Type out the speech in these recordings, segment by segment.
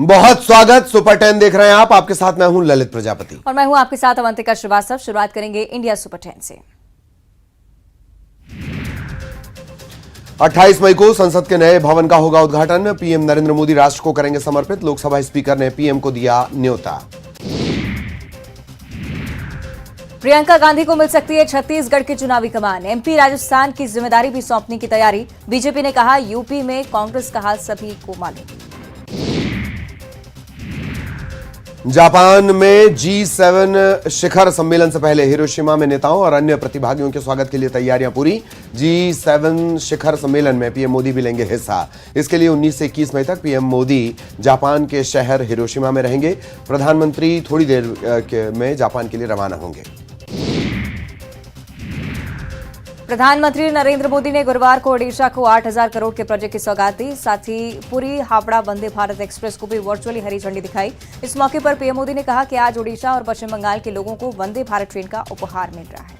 बहुत स्वागत। सुपर 10 देख रहे हैं आप। आपके साथ मैं हूं ललित प्रजापति और मैं हूं आपके साथ अवंतिका श्रीवास्तव। शुरुआत करेंगे इंडिया सुपर 10 से। 28 मई को संसद के नए भवन का होगा उद्घाटन। पीएम नरेंद्र मोदी राष्ट्र को करेंगे समर्पित। लोकसभा स्पीकर ने पीएम को दिया न्योता। प्रियंका गांधी को मिल सकती है छत्तीसगढ़ की चुनावी कमान। एमपी राजस्थान की जिम्मेदारी भी सौंपने की तैयारी। बीजेपी ने कहा यूपी में कांग्रेस का हाल सभी को मालूम। जापान में G7 शिखर सम्मेलन से पहले हिरोशिमा में नेताओं और अन्य प्रतिभागियों के स्वागत के लिए तैयारियां पूरी। G7 शिखर सम्मेलन में पीएम मोदी भी लेंगे हिस्सा। इसके लिए 19 से 21 मई तक पीएम मोदी जापान के शहर हिरोशिमा में रहेंगे। प्रधानमंत्री थोड़ी देर में जापान के लिए रवाना होंगे। प्रधानमंत्री नरेंद्र मोदी ने गुरुवार को ओडिशा को 8,000 करोड़ के प्रोजेक्ट की सौगात दी। साथ ही पुरी हावड़ा वंदे भारत एक्सप्रेस को भी वर्चुअली हरी झंडी दिखाई। इस मौके पर पीएम मोदी ने कहा कि आज ओडिशा और पश्चिम बंगाल के लोगों को वंदे भारत ट्रेन का उपहार मिल रहा है।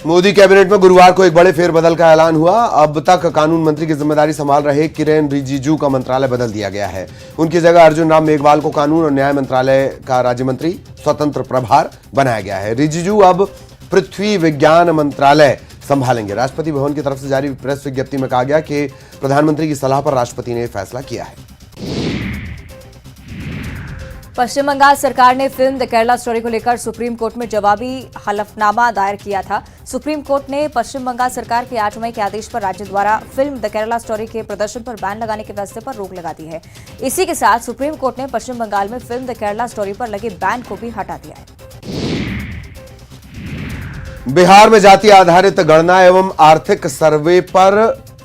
मोदी कैबिनेट में गुरुवार को एक बड़े फेरबदल का ऐलान हुआ। अब तक कानून मंत्री की जिम्मेदारी संभाल रहे किरेन रिजिजू का मंत्रालय बदल दिया गया है। उनकी जगह अर्जुन राम मेघवाल को कानून और न्याय मंत्रालय का राज्य मंत्री स्वतंत्र प्रभार बनाया गया है। रिजिजू अब पृथ्वी विज्ञान मंत्रालय संभालेंगे। राष्ट्रपति भवन की तरफ से जारी प्रेस विज्ञप्ति में कहा गया कि प्रधानमंत्री की सलाह पर राष्ट्रपति ने फैसला किया है। पश्चिम बंगाल सरकार ने फिल्म द केरला स्टोरी को लेकर सुप्रीम कोर्ट में जवाबी हलफनामा दायर किया था। सुप्रीम कोर्ट ने पश्चिम बंगाल सरकार के 8 मई के आदेश पर राज्य द्वारा फिल्म द केरला स्टोरी के प्रदर्शन पर बैन लगाने के फैसले पर रोक लगा दी है। इसी के साथ सुप्रीम कोर्ट ने पश्चिम बंगाल में फिल्म द केरला स्टोरी पर लगे बैन को भी हटा दिया है। बिहार में जाति आधारित गणना एवं आर्थिक सर्वे पर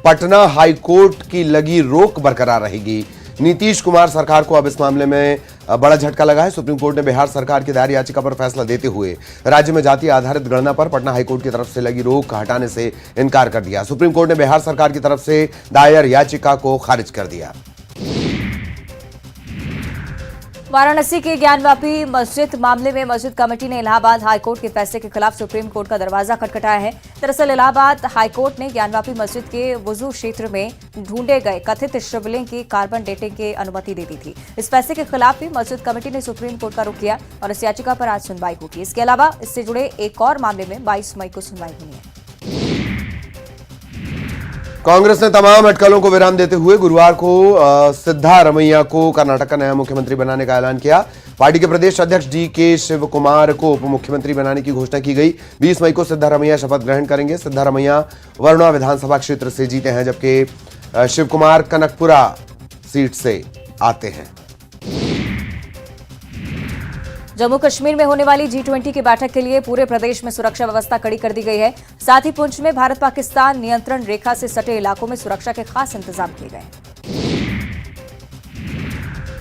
पटना हाईकोर्ट की लगी रोक बरकरार रहेगी। नीतीश कुमार सरकार को अब इस मामले में बड़ा झटका लगा है। सुप्रीम कोर्ट ने बिहार सरकार की दायर याचिका पर फैसला देते हुए राज्य में जाति आधारित गणना पर पटना हाईकोर्ट की तरफ से लगी रोक हटाने से इनकार कर दिया। सुप्रीम कोर्ट ने बिहार सरकार की तरफ से दायर याचिका को खारिज कर दिया। वाराणसी के ज्ञानवापी मस्जिद मामले में मस्जिद कमेटी ने इलाहाबाद हाईकोर्ट के फैसले के खिलाफ सुप्रीम कोर्ट का दरवाजा खटखटाया है। दरअसल इलाहाबाद हाईकोर्ट ने ज्ञानवापी मस्जिद के वुजू क्षेत्र में ढूंढे गए कथित शिवलिंग की कार्बन डेटिंग की अनुमति दे दी थी। इस फैसले के खिलाफ भी मस्जिद कमेटी ने सुप्रीम कोर्ट का रुख किया और इस याचिका पर आज सुनवाई होगी। इसके अलावा इससे जुड़े एक और मामले में 22 मई को सुनवाई होनी है। कांग्रेस ने तमाम अटकलों को विराम देते हुए गुरुवार को सिद्धारमैया को कर्नाटक का नया मुख्यमंत्री बनाने का ऐलान किया। पार्टी के प्रदेश अध्यक्ष DK शिवकुमार को उप मुख्यमंत्री बनाने की घोषणा की गई। 20 मई को सिद्धारमैया शपथ ग्रहण करेंगे। सिद्धारमैया वरुणा विधानसभा क्षेत्र से जीते हैं, जबकि शिवकुमार कनकपुरा सीट से आते हैं। जम्मू कश्मीर में होने वाली G20 की बैठक के लिए पूरे प्रदेश में सुरक्षा व्यवस्था कड़ी कर दी गई है। साथ ही पुंछ में भारत पाकिस्तान नियंत्रण रेखा से सटे इलाकों में सुरक्षा के खास इंतजाम किए गए।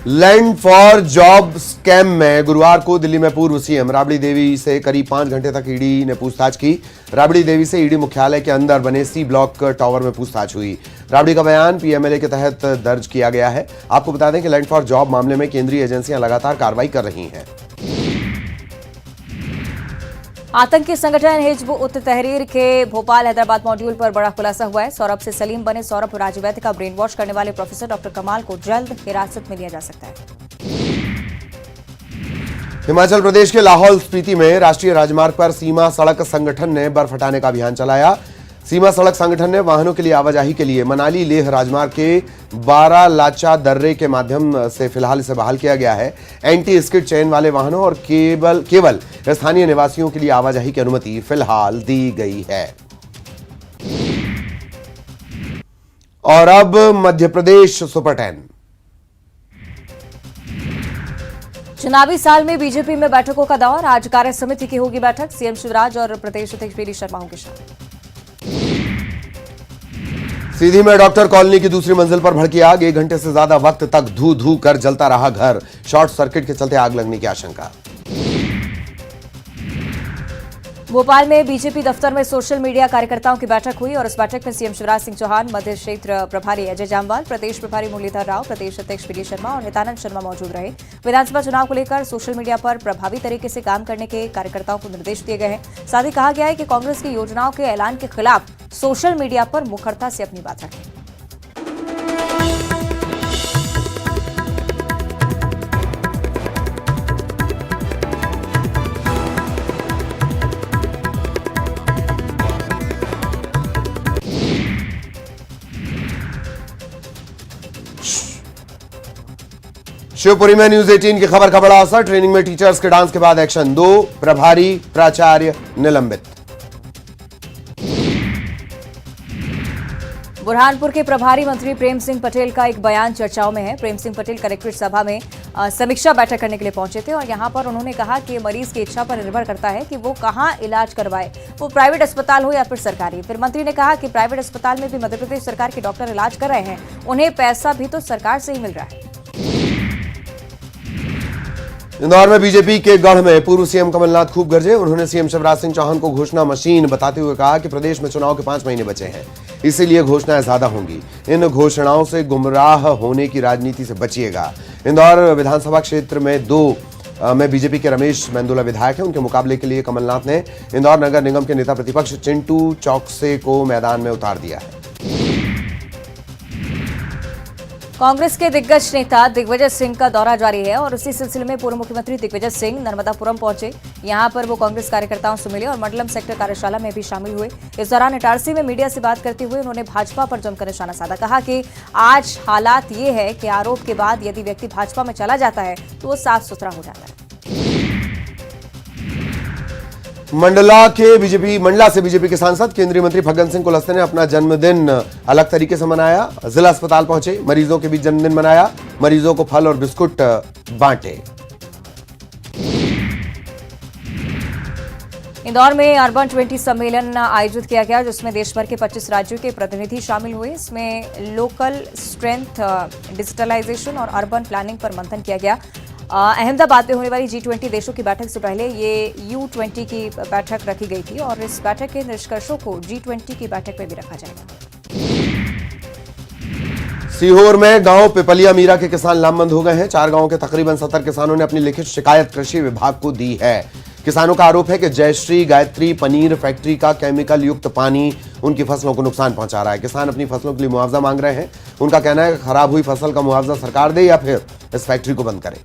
लैंड फॉर जॉब स्कैम में गुरुवार को दिल्ली में पूर्व सीएम राबड़ी देवी से करीब 5 घंटे तक ईडी ने पूछताछ की। राबड़ी देवी से ईडी मुख्यालय के अंदर बने C ब्लॉक टावर में पूछताछ हुई। राबड़ी का बयान PMLA के तहत दर्ज किया गया है। आपको बता दें कि लैंड फॉर जॉब मामले में केंद्रीय एजेंसियां लगातार कार्रवाई कर रही हैं। आतंकी संगठन हिजबुल उत तहरीर के भोपाल हैदराबाद मॉड्यूल पर बड़ा खुलासा हुआ है। सौरभ से सलीम बने सौरभ राजवैद्य का ब्रेन वॉश करने वाले प्रोफेसर डॉक्टर कमाल को जल्द हिरासत में लिया जा सकता है। हिमाचल प्रदेश के लाहौल स्पीति में राष्ट्रीय राजमार्ग पर सीमा सड़क संगठन ने बर्फ हटाने का अभियान चलाया। सीमा सड़क संगठन ने वाहनों के लिए आवाजाही के लिए मनाली लेह राजमार्ग के 12 लाचा दर्रे के माध्यम से फिलहाल इसे बहाल किया गया है। एंटी स्किड चेन वाले वाहनों और केवल स्थानीय निवासियों के लिए आवाजाही की अनुमति फिलहाल दी गई है। और अब मध्य प्रदेश सुपर 10। चुनावी साल में बीजेपी में बैठकों का दौर। आज कार्य समिति की होगी बैठक। सीएम शिवराज और प्रदेश अध्यक्ष वीडी शर्मा होंगे शामिल। सीधी में डॉक्टर कॉलोनी की दूसरी मंजिल पर भड़की आग। 1 घंटे से ज्यादा वक्त तक धू धू कर जलता रहा घर। शॉर्ट सर्किट के चलते आग लगने की आशंका। भोपाल में बीजेपी दफ्तर में सोशल मीडिया कार्यकर्ताओं की बैठक हुई और इस बैठक में सीएम शिवराज सिंह चौहान, मध्य क्षेत्र प्रभारी अजय जामवाल, प्रदेश प्रभारी मुरलीधर राव, प्रदेश अध्यक्ष वीडी शर्मा और नित्यानंद शर्मा मौजूद रहे। विधानसभा चुनाव को लेकर सोशल मीडिया पर प्रभावी तरीके से काम करने के कार्यकर्ताओं को निर्देश दिए गए हैं। साथ ही कहा गया है कि कांग्रेस की योजनाओं के ऐलान के खिलाफ सोशल मीडिया पर मुखरता से अपनी बात रखें। शिवपुरी में न्यूज 18 की खबर का बड़ा असर। ट्रेनिंग में टीचर्स के डांस के बाद एक्शन, 2 प्रभारी प्राचार्य निलंबित। बुरहानपुर के प्रभारी मंत्री प्रेम सिंह पटेल का एक बयान चर्चाओं में है। प्रेम सिंह पटेल कलेक्ट्रेट सभा में समीक्षा बैठक करने के लिए पहुंचे थे और यहां पर उन्होंने कहा कि मरीज की इच्छा पर निर्भर करता है कि वो कहां इलाज करवाए, वो प्राइवेट अस्पताल हो या फिर सरकारी। फिर मंत्री ने कहा कि प्राइवेट अस्पताल में भी मध्य प्रदेश सरकार के डॉक्टर इलाज कर रहे हैं, उन्हें पैसा भी तो सरकार से ही मिल रहा है। इंदौर में बीजेपी के गढ़ में पूर्व सीएम कमलनाथ खूब गरजे। उन्होंने सीएम शिवराज सिंह चौहान को घोषणा मशीन बताते हुए कहा कि प्रदेश में चुनाव के 5 महीने बचे हैं, इसीलिए घोषणाएं ज्यादा होंगी। इन घोषणाओं से गुमराह होने की राजनीति से बचिएगा। इंदौर विधानसभा क्षेत्र में 2 में बीजेपी के रमेश मेंदोला विधायक हैं। उनके मुकाबले के लिए कमलनाथ ने इंदौर नगर निगम के नेता प्रतिपक्ष चिंटू चौकसे को मैदान में उतार दिया है। कांग्रेस के दिग्गज नेता दिग्विजय सिंह का दौरा जारी है और उसी सिलसिले में पूर्व मुख्यमंत्री दिग्विजय सिंह नर्मदापुरम पहुंचे। यहां पर वो कांग्रेस कार्यकर्ताओं से मिले और मंडलम सेक्टर कार्यशाला में भी शामिल हुए। इस दौरान इटारसी में मीडिया से बात करते हुए उन्होंने भाजपा पर जमकर निशाना साधा। कहा कि आज हालात ये है कि आरोप के बाद यदि व्यक्ति भाजपा में चला जाता है तो वो साफ सुथरा हो जाता है। मंडला से बीजेपी के सांसद केंद्रीय मंत्री फग्गन सिंह कुलस्ते ने अपना जन्मदिन अलग तरीके से मनाया। जिला अस्पताल पहुंचे, मरीजों के बीच जन्मदिन मनाया, मरीजों को फल और बिस्कुट बांटे। इंदौर में अर्बन 20 सम्मेलन आयोजित किया गया जिसमें देश भर के 25 राज्यों के प्रतिनिधि शामिल हुए। इसमें लोकल स्ट्रेंथ, डिजिटलाइजेशन और अर्बन प्लानिंग पर मंथन किया गया। अहमदाबाद में होने वाली G20 देशों की बैठक से पहले ये U20 की बैठक रखी गई थी और इस बैठक के निष्कर्षों को G20 की बैठक में भी रखा जाएगा। सीहोर में गांव पिपलिया मीरा के किसान लामबंद हो गए हैं। 4 गांवों के तकरीबन 70 किसानों ने अपनी लिखित शिकायत कृषि विभाग को दी है। किसानों का आरोप है कि जयश्री गायत्री पनीर फैक्ट्री का केमिकल युक्त पानी उनकी फसलों को नुकसान पहुंचा रहा है। किसान अपनी फसलों के लिए मुआवजा मांग रहे हैं। उनका कहना है कि खराब हुई फसल का मुआवजा सरकार दे या फिर इस फैक्ट्री को बंद करे।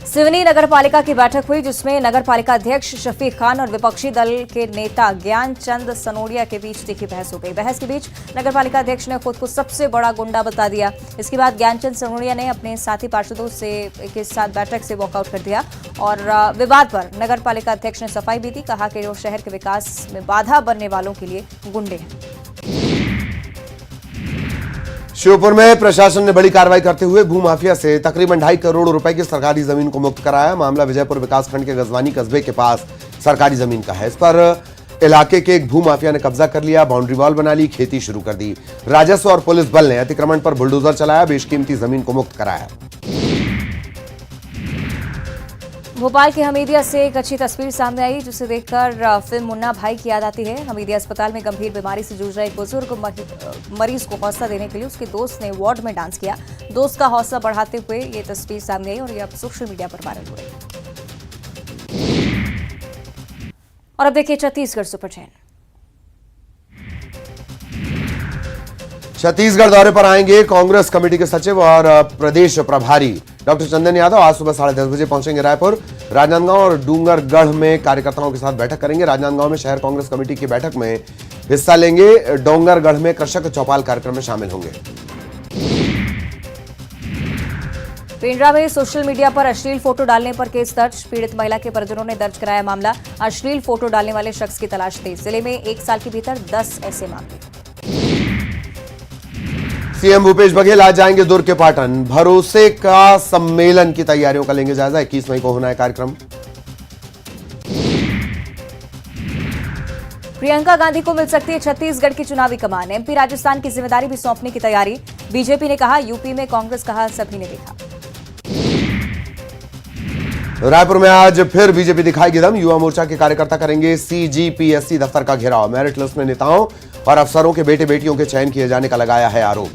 सिवनी नगर पालिका की बैठक हुई जिसमें नगर पालिका अध्यक्ष शफीक खान और विपक्षी दल के नेता ज्ञानचंद सनोडिया के बीच तीखी बहस हो गई। बहस के बीच नगर पालिका अध्यक्ष ने खुद को सबसे बड़ा गुंडा बता दिया। इसके बाद ज्ञानचंद सनोडिया ने अपने साथी पार्षदों के साथ बैठक से वॉकआउट कर दिया और विवाद पर नगर पालिका अध्यक्ष ने सफाई भी दी। कहा कि जो शहर के विकास में बाधा बनने वालों के लिए गुंडे हैं। श्योपुर में प्रशासन ने बड़ी कार्रवाई करते हुए भूमाफिया से तकरीबन 2.5 करोड़ रुपए की सरकारी जमीन को मुक्त कराया। मामला विजयपुर विकासखंड के गजवानी कस्बे के पास सरकारी जमीन का है। इस पर इलाके के एक भूमाफिया ने कब्जा कर लिया, बाउंड्री वॉल बना ली, खेती शुरू कर दी। राजस्व और पुलिस बल ने अतिक्रमण पर बुलडोजर चलाया, बेशकीमती जमीन को मुक्त कराया। भोपाल के हमीदिया से एक अच्छी तस्वीर सामने आई जिसे देखकर फिल्म मुन्ना भाई की याद आती है। हमीदिया अस्पताल में गंभीर बीमारी से जूझ रहे एक बुजुर्ग मरीज को हौसला देने के लिए उसके दोस्त ने वार्ड में डांस किया। दोस्त का हौसला बढ़ाते हुए ये तस्वीर सामने आई और ये अब सोशल मीडिया पर वायरल हो रही है। और अब देखिए छत्तीसगढ़ सुपर 10। छत्तीसगढ़ दौरे पर आएंगे कांग्रेस कमेटी के सचिव और प्रदेश प्रभारी डॉक्टर चंदन यादव। आज सुबह 10:30 बजे पहुंचेंगे रायपुर। राजनांदगांव और डूंगरगढ़ में कार्यकर्ताओं के साथ बैठक करेंगे। राजनांदगांव में शहर कांग्रेस कमेटी की बैठक में हिस्सा लेंगे। डोंगरगढ़ में कृषक चौपाल कार्यक्रम में शामिल होंगे। पेंड्रा में सोशल मीडिया पर अश्लील फोटो डालने पर केस दर्ज। पीड़ित महिला के परिजनों ने दर्ज कराया मामला। अश्लील फोटो डालने वाले शख्स की तलाश तेज। जिले में 1 साल के भीतर 10 ऐसे मामले। सीएम भूपेश बघेल आज जाएंगे दुर्ग के पाटन। भरोसे का सम्मेलन की तैयारियों का लेंगे जायजा। 21 मई को होना है कार्यक्रम। प्रियंका गांधी को मिल सकती है छत्तीसगढ़ की चुनावी कमान। एमपी राजस्थान की जिम्मेदारी भी सौंपने की तैयारी। बीजेपी ने कहा यूपी में कांग्रेस कहा सभी ने देखा। रायपुर में आज फिर बीजेपी दिखाएगी दम। युवा मोर्चा के कार्यकर्ता करेंगे CGPSC दफ्तर का घेराव। मेरिट लिस्ट में नेताओं और अफसरों के बेटे बेटियों के चयन किए जाने का लगाया है आरोप।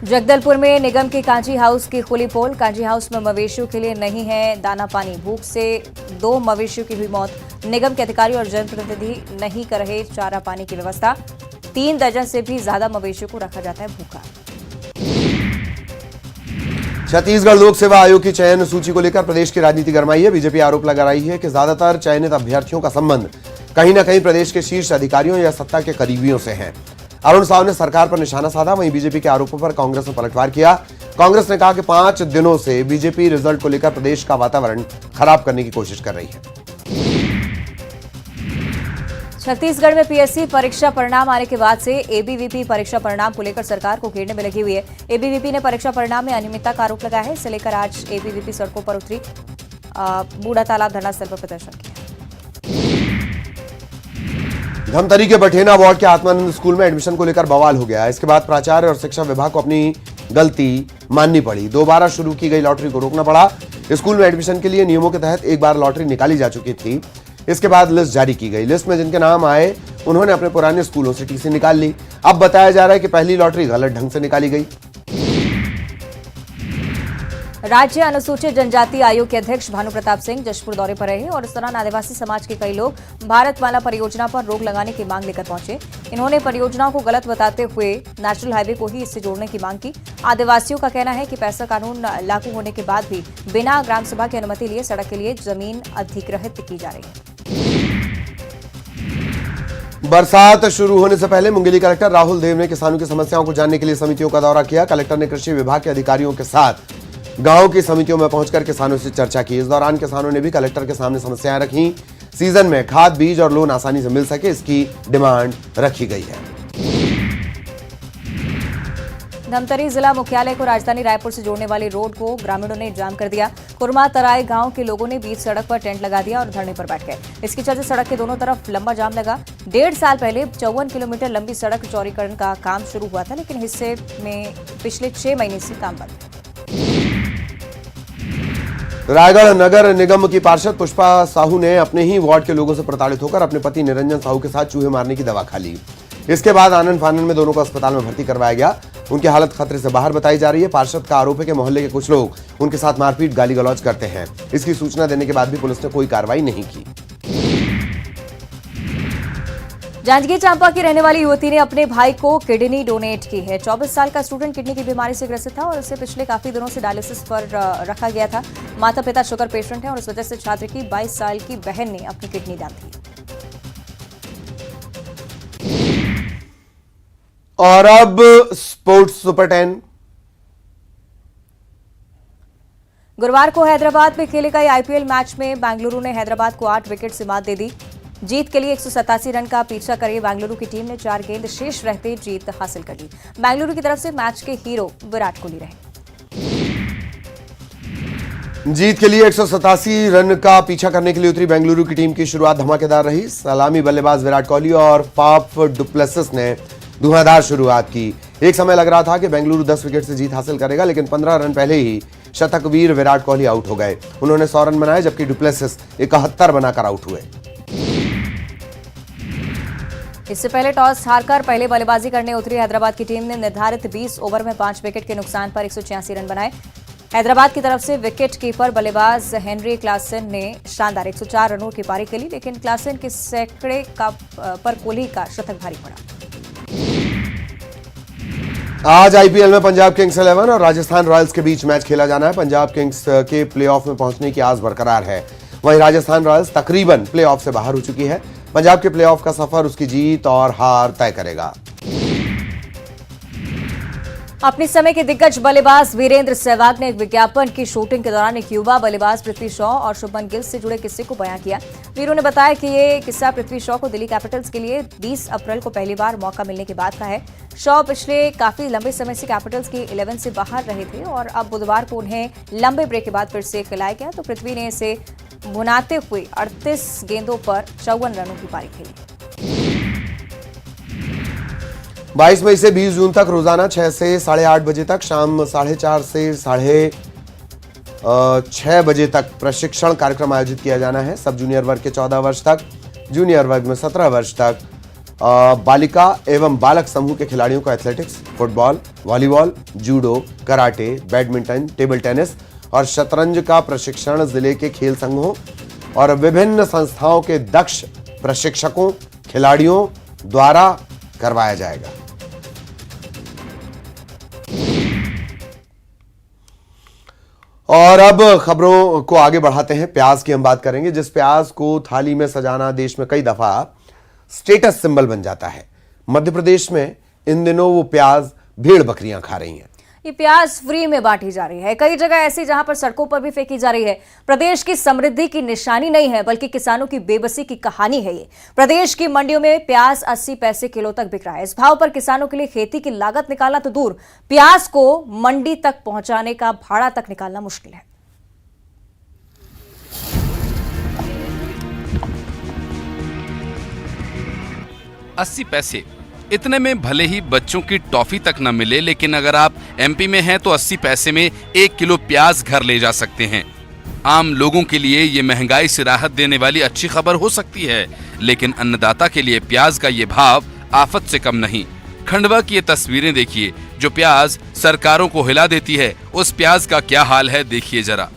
जगदलपुर में निगम के कांजी हाउस की खुली पोल। कांजी हाउस में मवेशियों के लिए नहीं है दाना पानी। भूख से 2 मवेशियों की हुई मौत। निगम के अधिकारी और जनप्रतिनिधि नहीं कर रहे चारा पानी की व्यवस्था। 3 दर्जन से भी ज्यादा मवेशियों को रखा जाता है भूखा। छत्तीसगढ़ लोक सेवा आयोग की चयन सूची को लेकर प्रदेश की राजनीति गरमाई है। बीजेपी आरोप लगा रही है कि ज्यादातर चयनित अभ्यर्थियों का संबंध कहीं न कहीं प्रदेश के शीर्ष अधिकारियों या सत्ता के करीबियों से है। अरुण साव ने सरकार पर निशाना साधा। वहीं बीजेपी के आरोपों पर कांग्रेस ने पलटवार किया। कांग्रेस ने कहा कि 5 दिनों से बीजेपी रिजल्ट को लेकर प्रदेश का वातावरण खराब करने की कोशिश कर रही है। छत्तीसगढ़ में पीएससी परीक्षा परिणाम आने के बाद से एबीवीपी परीक्षा परिणाम को लेकर सरकार को घेरने में लगी हुई है। एबीवीपी ने परीक्षा परिणाम में अनियमितता का आरोप लगाया है। इसे लेकर आज एबीवीपी सड़कों पर उतरी, बूढ़ा तालाब धरना स्थल पर प्रदर्शन किया। धमतरी के बठेना वार्ड के आत्मानंद स्कूल में एडमिशन को लेकर बवाल हो गया। इसके बाद प्राचार्य और शिक्षा विभाग को अपनी गलती माननी पड़ी। दोबारा शुरू की गई लॉटरी को रोकना पड़ा। स्कूल में एडमिशन के लिए नियमों के तहत एक बार लॉटरी निकाली जा चुकी थी। इसके बाद लिस्ट जारी की गई। लिस्ट में जिनके नाम आए उन्होंने अपने पुराने स्कूलों से टीसी निकाल ली। अब बताया जा रहा है कि पहली लॉटरी गलत ढंग से निकाली गई। राज्य अनुसूचित जनजाति आयोग के अध्यक्ष भानु प्रताप सिंह जशपुर दौरे पर रहे और इस दौरान आदिवासी समाज के कई लोग भारतमाला परियोजना पर रोक लगाने की मांग लेकर पहुंचे। इन्होंने परियोजनाओं को गलत बताते हुए नेशनल हाईवे को ही इससे जोड़ने की मांग की। आदिवासियों का कहना है कि पैसा कानून लागू होने के बाद भी बिना ग्राम सभा की अनुमति लिए सड़क के लिए जमीन अधिग्रहित की जा रही है। बरसात शुरू होने से पहले मुंगेली कलेक्टर राहुल देव ने किसानों की समस्याओं को जानने के लिए समितियों का दौरा किया। कलेक्टर ने कृषि विभाग के अधिकारियों के साथ गांव की समितियों में पहुंचकर किसानों से चर्चा की। इस दौरान किसानों ने भी कलेक्टर के सामने समस्याएं रखी। सीजन में खाद, बीज और लोन आसानी से मिल सके, इसकी डिमांड रखी गई है। धमतरी जिला मुख्यालय को राजधानी रायपुर से जोड़ने वाली रोड को ग्रामीणों ने जाम कर दिया। कुरमा तराई गांव के लोगों ने बीच सड़क पर टेंट लगा दिया और धरने पर बैठ गए। इसके चलते सड़क के दोनों तरफ लंबा जाम लगा। 1.5 साल पहले 54 किलोमीटर लंबी सड़क चौड़ीकरण का काम शुरू हुआ था, लेकिन हिस्से में पिछले 6 महीने से काम बंद है। रायगढ़ नगर निगम की पार्षद पुष्पा साहू ने अपने ही वार्ड के लोगों से प्रताड़ित होकर अपने पति निरंजन साहू के साथ चूहे मारने की दवा खा ली। इसके बाद आनन फानन में दोनों को अस्पताल में भर्ती करवाया गया। उनकी हालत खतरे से बाहर बताई जा रही है। पार्षद का आरोप है कि मोहल्ले के कुछ लोग उनके साथ मारपीट, गाली गलौज करते हैं। इसकी सूचना देने के बाद भी पुलिस ने कोई कार्रवाई नहीं की। जांजगीर चांपा की रहने वाली युवती ने अपने भाई को किडनी डोनेट की है। 24 साल का स्टूडेंट किडनी की बीमारी से ग्रसित था और उसे पिछले काफी दिनों से डायलिसिस पर रखा गया था। माता पिता शुगर पेशेंट हैं और इस वजह से छात्र की 22 साल की बहन ने अपनी किडनी दान दी। और अब स्पोर्ट्स सुपर 10। गुरुवार को हैदराबाद में खेले गए आईपीएल मैच में बेंगलुरु ने हैदराबाद को 8 विकेट से मात दे दी। जीत के लिए 187 रन का पीछा करे बेंगलुरु की टीम ने 4 गेंद शेष रहते जीत हासिल कर ली। बेंगलुरु की तरफ से मैच के हीरो विराट कोहली रहे। जीत के लिए 187 रन का पीछा करने के लिए उतरी बेंगलुरु की टीम की शुरुआत धमाकेदार रही। सलामी बल्लेबाज विराट कोहली और फाफ डुप्लेसिस ने धुआंधार शुरुआत की। एक समय लग रहा था कि बेंगलुरु 10 विकेट से जीत हासिल करेगा, लेकिन 15 रन पहले ही शतकवीर विराट कोहली आउट हो गए। उन्होंने 100 रन बनाए, जबकि डुप्लेसिस 71 बनाकर आउट हुए। इससे पहले टॉस हारकर पहले बल्लेबाजी करने उतरी हैदराबाद की टीम ने निर्धारित 20 ओवर में 5 विकेट के नुकसान पर 186 रन बनाए। हैदराबाद की तरफ से विकेट कीपर बल्लेबाज हेनरी क्लासन ने शानदार 104 रनों की पारी खेली, लेकिन क्लासन के सैकड़े पर कोहली का शतक भारी पड़ा। आज आईपीएल में पंजाब किंग्स 11 और राजस्थान रॉयल्स के बीच मैच खेला जाना है। पंजाब किंग्स के प्लेऑफ में पहुंचने की आस बरकरार है, वहीं राजस्थान रॉयल्स तकरीबन प्लेऑफ से बाहर हो चुकी है। पंजाब के प्लेऑफ का सफर उसकी जीत और हार तय करेगा। अपने समय के दिग्गज बल्लेबाज वीरेंद्र सहवाग ने एक विज्ञापन की शूटिंग के दौरान एक युवा बल्लेबाज पृथ्वी शॉ और शुभमन गिल से जुड़े किस्से को बयां किया। वीरों ने बताया कि ये किस्सा पृथ्वी शॉ को दिल्ली कैपिटल्स के लिए 20 अप्रैल को पहली बार मौका मिलने के बाद का है। शॉ पिछले काफी लंबे समय से कैपिटल्स की 11 से बाहर रहे थे और अब बुधवार को उन्हें लंबे ब्रेक के बाद फिर से खिलाया गया, तो पृथ्वी ने इसे भुनाते हुए 38 गेंदों पर 54 रनों की पारी खेली। 22 मई से 20 जून तक रोजाना 6 से 8:30 बजे तक, शाम 4:30 से 6:30 बजे तक प्रशिक्षण कार्यक्रम आयोजित किया जाना है। सब जूनियर वर्ग के 14 वर्ष तक, जूनियर वर्ग में 17 वर्ष तक बालिका एवं बालक समूह के खिलाड़ियों को athletics, football, volleyball, judo, karate, badminton, table tennis और शतरंज का प्रशिक्षण जिले के खेल संघों और विभिन्न संस्थाओं के दक्ष प्रशिक्षकों, खिलाड़ियों द्वारा करवाया जाएगा। और अब खबरों को आगे बढ़ाते हैं। प्याज की हम बात करेंगे, जिस प्याज को थाली में सजाना देश में कई दफा स्टेटस सिंबल बन जाता है। मध्य प्रदेश में इन दिनों वो प्याज भेड़ बकरियां खा रही हैं। ये प्याज फ्री में बांटी जा रही है। कई जगह ऐसी जहां पर सड़कों पर भी फेंकी जा रही है। प्रदेश की समृद्धि की निशानी नहीं है, बल्कि किसानों की बेबसी की कहानी है ये। प्रदेश की मंडियों में प्याज 80 पैसे किलो तक बिक रहा है। इस भाव पर किसानों के लिए खेती की लागत निकालना तो दूर, प्याज को मंडी तक पहुंचाने का भाड़ा तक निकालना मुश्किल है। अस्सी पैसे, इतने में भले ही बच्चों की टॉफी तक न मिले, लेकिन अगर आप एमपी में हैं तो 80 पैसे में 1 किलो प्याज घर ले जा सकते हैं। आम लोगों के लिए ये महंगाई से राहत देने वाली अच्छी खबर हो सकती है, लेकिन अन्नदाता के लिए प्याज का ये भाव आफत से कम नहीं। खंडवा की ये तस्वीरें देखिए, जो प्याज सरकारों को हिला देती है, उस प्याज का क्या हाल है देखिए जरा।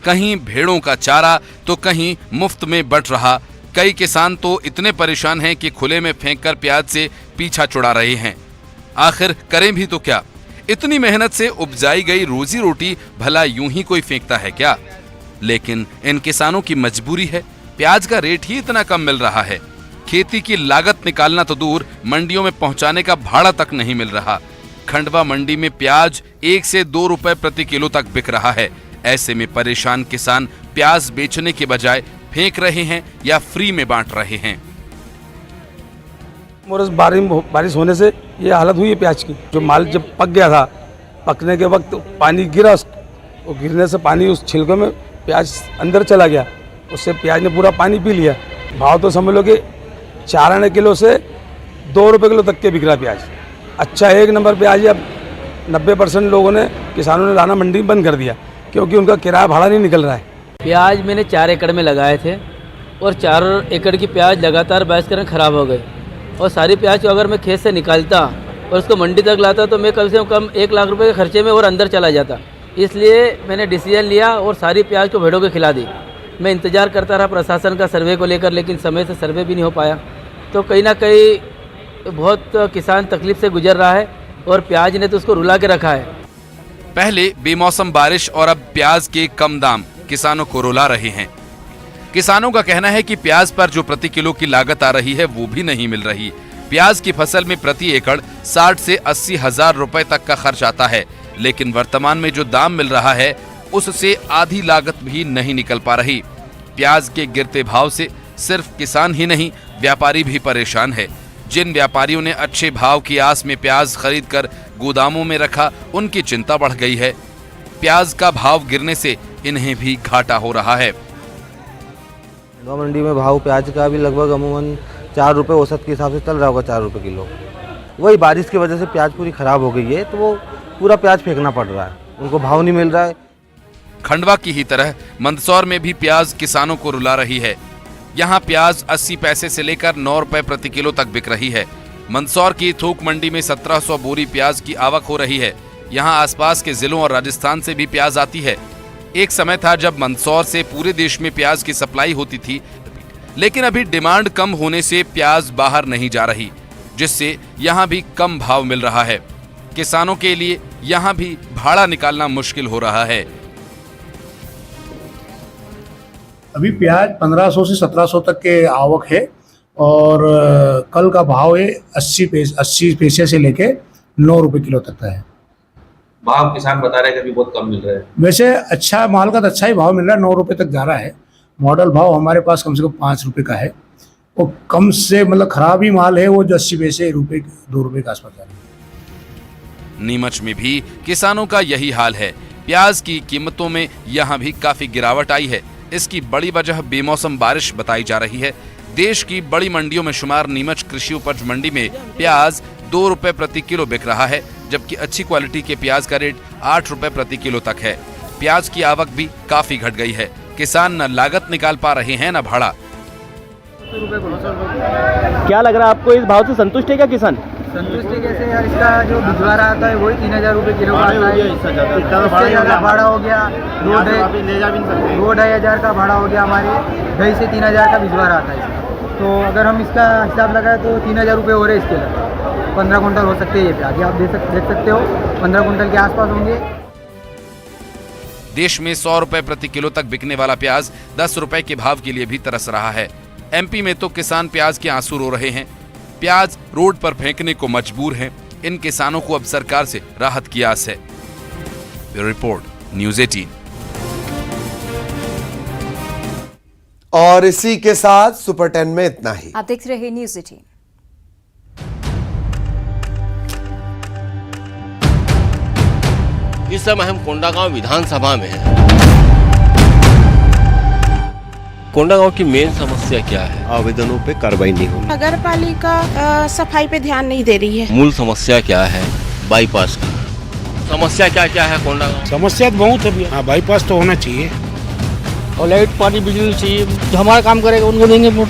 कहीं भेड़ों का चारा तो कहीं मुफ्त में बंट रहा। कई किसान तो इतने परेशान हैं कि खुले में फेंककर प्याज से पीछा छुड़ा रहे हैं। आखिर करें भी तो क्या? इतनी मेहनत से उपजाई गई रोजी रोटी भला यूं ही कोई फेंकता है क्या? लेकिन इन किसानों की मजबूरी है, प्याज का रेट ही इतना कम मिल रहा है। खेती की लागत निकालना तो दूर, मंडियों में पहुंचाने का भाड़ा तक नहीं मिल रहा। खंडवा मंडी में प्याज 1 से 2 रुपए प्रति किलो तक बिक रहा है। ऐसे में परेशान किसान प्याज बेचने के बजाय फेंक रहे हैं या फ्री में बांट रहे हैं। बारिश होने से ये हालत हुई है प्याज की। जो माल जब पक गया था, पकने के वक्त पानी गिरा, वो गिरने से पानी उस छिलके में प्याज अंदर चला गया, उससे प्याज ने पूरा पानी पी लिया। भाव तो समझ लो कि 4 आने किलो से 2 रुपये किलो तक के बिक रहा प्याज। अच्छा 1 नंबर प्याज। अब 90% लोगों ने, किसानों ने लाना मंडी बंद कर दिया, क्योंकि उनका किराया भाड़ा नहीं निकल रहा है। प्याज मैंने 4 एकड़ में लगाए थे और 4 एकड़ की प्याज लगातार बारिश के कारण ख़राब हो गई। और सारी प्याज को अगर मैं खेत से निकालता और उसको मंडी तक लाता तो मैं कम से कम 1 लाख रुपए के खर्चे में और अंदर चला जाता। इसलिए मैंने डिसीजन लिया और सारी प्याज को भेड़ों को खिला दी। मैं इंतज़ार करता रहा प्रशासन का सर्वे को लेकर, लेकिन समय से सर्वे भी नहीं हो पाया। तो कहीं ना कहीं बहुत किसान तकलीफ से गुजर रहा है और प्याज ने तो उसको रुला के रखा है। पहले बेमौसम बारिश और अब प्याज के कम दाम किसानों को रुला रहे हैं। किसानों का कहना है कि प्याज पर जो प्रति किलो की लागत आ रही है वो भी नहीं मिल रही। प्याज की फसल में प्रति एकड़ 60 से 80 हजार रुपए तक का खर्च आता है, लेकिन वर्तमान में जो दाम मिल रहा है उससे आधी लागत भी नहीं निकल पा रही। प्याज के गिरते भाव से सिर्फ किसान ही नहीं, व्यापारी भी परेशान है। जिन व्यापारियों ने अच्छे भाव की आस में प्याज खरीद कर गोदामों में रखा, उनकी चिंता बढ़ गई है। प्याज का भाव गिरने से इन्हें भी घाटा हो रहा है। मंडी में भाव प्याज का भी लगभग अमूमन 4 रुपये औसत के हिसाब से चल रहा होगा, 4 रुपये किलो। वही बारिश की वजह से प्याज पूरी खराब हो गई है, तो वो पूरा प्याज फेंकना पड़ रहा है, उनको भाव नहीं मिल रहा है। खंडवा की ही तरह मंदसौर में भी प्याज किसानों को रुला रही है। यहाँ प्याज 80 पैसे से लेकर 9 रुपए प्रति किलो तक बिक रही है। मंदसौर की थोक मंडी में 1700 बोरी प्याज की आवक हो रही है। यहाँ आसपास के जिलों और राजस्थान से भी प्याज आती है। एक समय था जब मंदसौर से पूरे देश में प्याज की सप्लाई होती थी, लेकिन अभी डिमांड कम होने से प्याज बाहर नहीं जा रही, जिससे यहाँ भी कम भाव मिल रहा है। किसानों के लिए यहाँ भी भाड़ा निकालना मुश्किल हो रहा है। अभी प्याज 1500 से 1700 तक के आवक है और कल का भाव है 80 पैसे से लेके 9 रुपए किलो तक का है। भाव किसान बता रहे हैं कि अभी बहुत कम मिल रहा है। वैसे अच्छा माल का तो अच्छा ही भाव मिल रहा है, 9 रुपए तक जा रहा है। मॉडल भाव हमारे पास कम से कम 5 रुपए का है। वो कम से मतलब खराब ही माल है, वो जो 80 पैसे 2 रुपए के आसपास जा रहा है। नीमच में भी किसानों का यही हाल है। प्याज की कीमतों में यहाँ भी काफी गिरावट आई है। इसकी बड़ी वजह बेमौसम बारिश बताई जा रही है। देश की बड़ी मंडियों में शुमार नीमच कृषि उपज मंडी में प्याज 2 रुपए प्रति किलो बिक रहा है, जबकि अच्छी क्वालिटी के प्याज का रेट 8 रुपए प्रति किलो तक है। प्याज की आवक भी काफी घट गई है। किसान न लागत निकाल पा रहे हैं न भाड़ा। क्या लग रहा है आपको, इस भाव से संतुष्ट है क्या किसान? संतुष्टि कैसे यार, इसका जो भिजवारा आता है वही 3000 रुपये किलो का आता है। इससे ज़्यादा भाड़ा हो गया, 2-2.5 हज़ार का भाड़ा हो गया हमारे, 2.5 से 3000 का भिजवारा आता है इसका। तो अगर हम इसका हिसाब लगाए तो 3000 रुपये हो रहे इसके लिए। 15 कुंटल हो सकते हैं ये प्याज, आप देख सकते हो 15 कुंटल के आसपास होंगे। देश में 100 रुपए प्रति किलो तक बिकने वाला प्याज 10 रुपए के भाव के लिए भी तरस रहा है। एमपी में तो किसान प्याज के आंसू रो रहे हैं। प्याज रोड पर फेंकने को मजबूर हैं। इन किसानों को अब सरकार से राहत की आस है। Bureau report, news 18। और इसी के साथ सुपर 10 में इतना ही। आप देख रहे हैं न्यूज़ 18। इस समय हम कोंडागांव विधानसभा में हैं। कोंडागांव की मेन समस्या क्या है? आवेदनों पे कार्रवाई नहीं हो रही। नगर पालिका सफाई पे ध्यान नहीं दे रही है। मूल समस्या क्या है? बाईपास की समस्या क्या क्या है कोंडागांव? समस्या तो बहुत है भैया। बाईपास तो होना चाहिए। और लाइट, पानी, बिजली चाहिए। जो हमारा काम करेगा उनको देंगे वोट।